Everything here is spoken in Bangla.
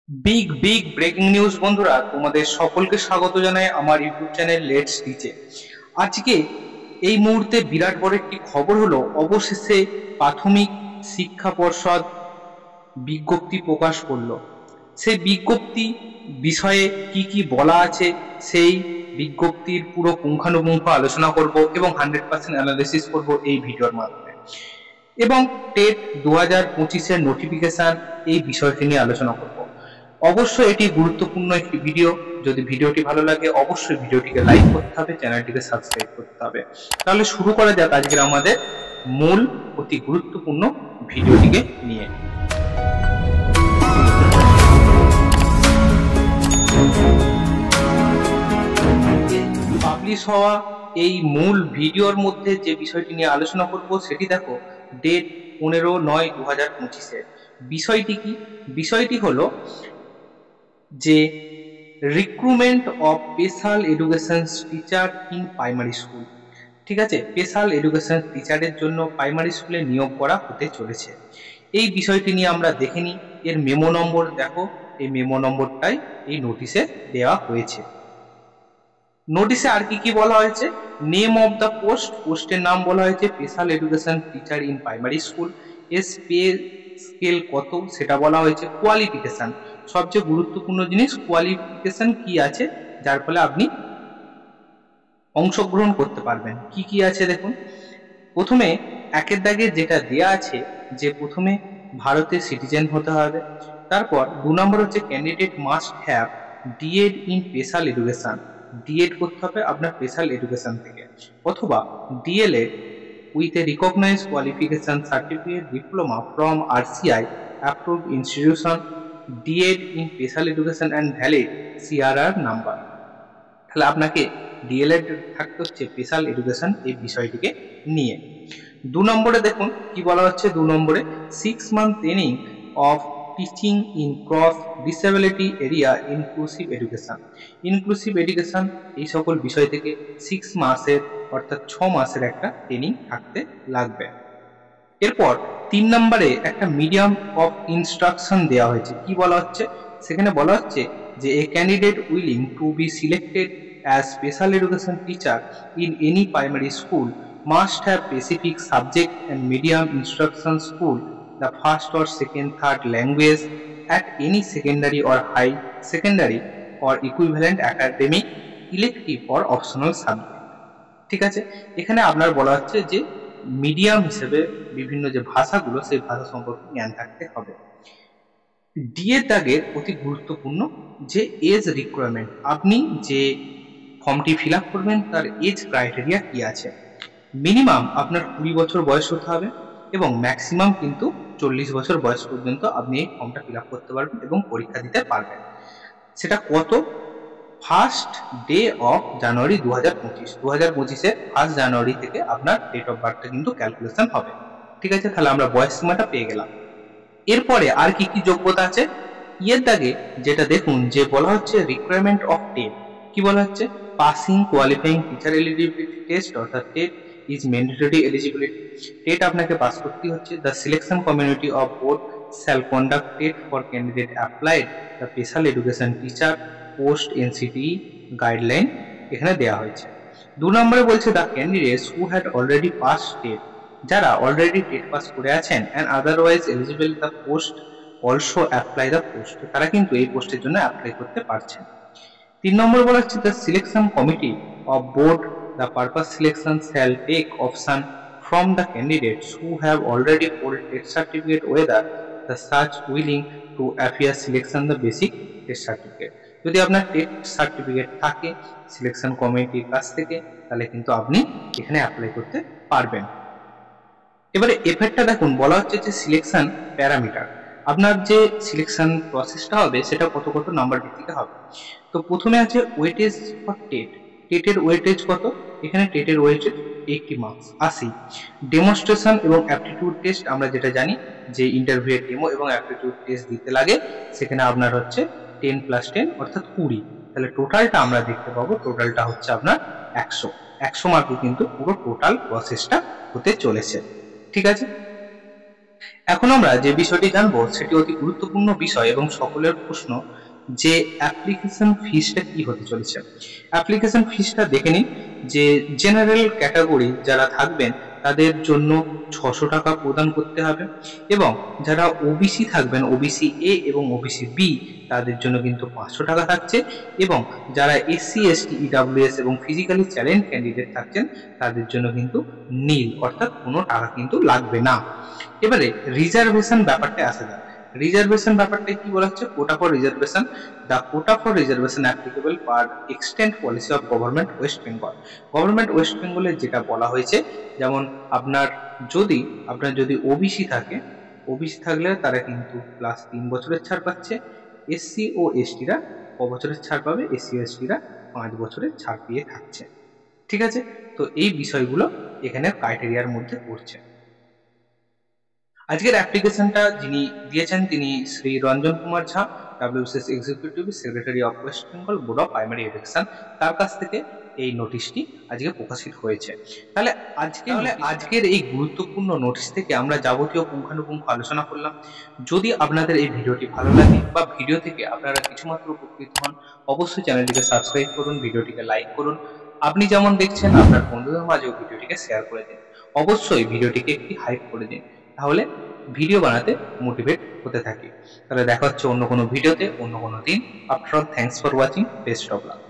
বিগ বিগ ব্রেকিং নিউজ বন্ধুরা, তোমাদের সকলকে স্বাগত জানাই আমার ইউটিউব চ্যানেল লেটস টিচে। আজকে এই মুহূর্তে বিরাট বড় একটি খবর হলো, অবশেষে প্রাথমিক শিক্ষা পর্ষদ বিজ্ঞপ্তি প্রকাশ করলো। সেই বিজ্ঞপ্তি বিষয়ে কি কি বলা আছে, সেই বিজ্ঞপ্তির পুরো পুঙ্খানুপুঙ্খ আলোচনা করব এবং 100% অ্যানালিসিস করব এই ভিডিওর মাধ্যমে। এবং টেট 2025-এর নোটিফিকেশন, এই বিষয়টি নিয়ে আলোচনা করব। অবশ্যই এটি গুরুত্বপূর্ণ একটি ভিডিও। যদি ভিডিওটি ভালো লাগে অবশ্যই ভিডিওটিকে লাইক করতে হবে, চ্যানেলটিকে সাবস্ক্রাইব করতে হবে। তাহলে শুরু করা যাক আজকের আমাদের মূল অতি গুরুত্বপূর্ণ ভিডিওটিকে নিয়ে। পাবলিশ হওয়া এই মূল ভিডিওর মধ্যে যে বিষয়টি নিয়ে আলোচনা করব সেটি দেখো, ডেট 15/9/2025-এর। বিষয়টি কি? বিষয়টি হলো যে recruitment of special education teacher in primary school. ঠিক আছে, স্পেশাল এডুকেশন টিচারের জন্য প্রাইমারি স্কুলে নিয়োগ করা হতে চলেছে। এই বিষয়টি নিয়ে আমরা দেখে নিই। এর মেমো নম্বর দেখো, এই মেমো নম্বরটাই এই নোটিশে দেওয়া হয়েছে। নোটিশে আর কি কি বলা হয়েছে? নেম অফ দ্য পোস্ট, পোস্টের নাম বলা হয়েছে special education teacher in primary school. এর পে স্কেল কত সেটা বলা হয়েছে। কোয়ালিফিকেশন, সবচেয়ে গুরুত্বপূর্ণ জিনিস, কোয়ালিফিকেশন কি আছে যার ফলে আপনি অংশগ্রহণ করতে পারবেন। কি কি আছে দেখুন। প্রথমে একের দাগে যেটা দেয়া আছে, যে প্রথমে ভারতের সিটিজেন হতে হবে। তারপর 2 নম্বর হচ্ছে candidate must have DEd in special education. DEd করতে হবে আপনার স্পেশাল এডুকেশন থেকে, অথবা DElEd with a recognized qualification certificate diploma from RCI approved institution, DEd in special education and valid CRR number. তাহলে আপনাকে ডিএলএড থাকতে হচ্ছে স্পেশাল এডুকেশন এই বিষয়টিকে নিয়ে। 2 নম্বরে দেখুন কি বলা হচ্ছে। 2 নম্বরে 6 month training of teaching in cross disability area inclusive education. Inclusive education এই সকল বিষয় থেকে 6 মাসের অর্থাৎ 6 মাসের একটা ট্রেনিং থাকতে লাগবে। এরপর 3 নম্বরে একটা মিডিয়াম অফ ইনস্ট্রাকশন দেওয়া হয়েছে। কি বলা হচ্ছে? সেখানে বলা হচ্ছে যে এ candidate willing to B selected as special education teacher in any primary school must have specific subject and medium instruction school the first or second third language at any secondary or high secondary or equivalent academic elective or optional subject। ঠিক আছে, এখানে আপনার বলা হচ্ছে যে মিডিয়াম হিসেবে বিভিন্ন যে ভাষাগুলো সেই ভাষা সম্পর্কে জ্ঞান থাকতে হবে। ডিএ দাগের অতি গুরুত্বপূর্ণ যে এজ রিকোয়ারমেন্ট, আপনি যে ফর্মটি ফিল আপ করবেন তার এজ ক্রাইটেরিয়া কি আছে। মিনিমাম আপনার 20 বছর বয়স হতে হবে এবং ম্যাক্সিমাম কিন্তু 40 বছর বয়স পর্যন্ত আপনি এই ফর্মটা ফিল আপ করতে পারবেন এবং পরীক্ষা দিতে পারবেন। সেটা কত? First day of January 2025। 2025-এর 1 জানুয়ারি থেকে আপনার ডেট অফ বার্থটা কিন্তু ক্যালকুলেশন হবে। ঠিক আছে, তাহলে আমরা বয়স সীমাটা পেয়ে গেলাম। এরপরে আর কি কি যোগ্যতা আছে ইয়ের দাগে, যেটা দেখুন যে বলা হচ্ছে রিকোয়ারমেন্ট অফ টেট। কি বলা হচ্ছে? Passing qualifying teacher eligibility test, অর্থাৎ TET is mandatory eligibility. TET আপনাকে পাস করতে হচ্ছে। The selection community of board shall conduct TET for candidate applied the special education teacher post NCT guideline এখানে দেওয়া হয়েছে। 2 নম্বরে বলছে the candidates who had already pass TET, যারা অলরেডি টেট পাস করে আছেন and otherwise eligible the post also apply the post, তারা কিন্তু এই পোস্টের জন্য অ্যাপ্লাই করতে পারছেন। 3 নম্বর বলা হচ্ছে the selection committee of board the purpose selection shall take option from the candidates who have already hold TET certificate whether the such willing to appear selection the basic TET certificate. যদি আপনার টেট সার্টিফিকেট থাকে সিলেকশন কমিটির কাছ থেকে, তাহলে কিন্তু আপনি এখানে অ্যাপ্লাই করতে পারবেন। এবারে এফেক্টটা দেখুন, বলা হচ্ছে যে সিলেকশন প্যারামিটার, আপনার যে সিলেকশন প্রসেসটা হবে সেটা কত কত নাম্বার ভিত্তিতে হবে। তো প্রথমে আছে ওয়েটেজ ফর টেট। টেটের ওয়েটেজ কত? এখানে টেটের ওয়েটেজ 80 মার্কস 80। ডেমনস্ট্রেশন এবং অ্যাপটিটিউড টেস্ট, আমরা যেটা জানি যে ইন্টারভিউ ডেমো এবং অ্যাপটিটিউড টেস্ট দিতে লাগে, সেখানে আপনার হচ্ছে 10 + 10 অর্থাৎ 20। তাহলে টোটালটা আমরা দেখতে পাবো, টোটালটা হচ্ছে আপনার 100 মার্কে কিন্তু পুরো টোটাল প্রসেসটা হতে চলেছে। ঠিক আছে, এখন আমরা যে বিষয়টি জানবো সেটি অতি গুরুত্বপূর্ণ বিষয় এবং সকলের প্রশ্ন যে অ্যাপ্লিকেশন ফিসটা কি হতে চলেছে। অ্যাপ্লিকেশন ফিসটা দেখে নিন যে জেনারেল ক্যাটাগরি যারা থাকবেন তাদের জন্য 600 টাকা প্রদান করতে হবে, এবং যারা ওবিসি থাকবেন, ওবিসি এ এবং ওবিসি বি, তাদের জন্য কিন্তু 500 টাকা থাকছে, এবং যারা এসসি এসটি ইডাব্লিউএস এবং ফিজিক্যালি চ্যালেঞ্জ ক্যান্ডিডেট থাকছেন তাদের জন্য কিন্তু নীল, অর্থাৎ কোনো টাকা কিন্তু লাগবে না। এবারে রিজার্ভেশন ব্যাপারটা আসা যাক। রিজার্ভেশন ব্যাপারটা কি বলা হচ্ছে, quota for reservation, the quota for reservation applicable per extent policy of government West Bengal. Government West বেঙ্গলের যেটা বলা হয়েছে, যেমন আপনার যদি ওবিসি থাকে, ওবিসি থাকলে তারা কিন্তু প্লাস 3 বছরের ছাড় পাচ্ছে। এসসি ও এসটিরা বছরের ছাড় পাবে, এসসি ও এসটিরা 5 বছরের ছাড় পেয়ে থাকছে। ঠিক আছে, তো এই বিষয়গুলো এখানে ক্রাইটেরিয়ার মধ্যে পড়ছে। আজকের অ্যাপ্লিকেশনটা যিনি দিয়েছেন তিনি Shri Ranjan Kumar Jha, WBCS executive secretary of West Bengal board of primary education. তার কাছ থেকে এই নোটিশটি আজকে প্রকাশিত হয়েছে। তাহলে আজকের এই গুরুত্বপূর্ণ নোটিশ থেকে আমরা যাবতীয় পুঙ্খানুপুঙ্খ আলোচনা করলাম। যদি আপনাদের এই ভিডিওটি ভালো লাগে বা ভিডিও থেকে আপনারা কিছুমাত্র উপকৃত হন, অবশ্যই চ্যানেলটিকে সাবস্ক্রাইব করুন, ভিডিওটিকে লাইক করুন। আপনি যেমন দেখছেন আপনার বন্ধুদের মাঝেও ভিডিওটিকে শেয়ার করে দিন। অবশ্যই ভিডিওটিকে একটি হাইপ করে দিন, তাহলে ভিডিও বানাতে মোটিভেট হতে থাকি। তাহলে দেখা হচ্ছে অন্য কোনো ভিডিওতে, অন্য কোনো দিন। After all, thanks for watching, best of luck.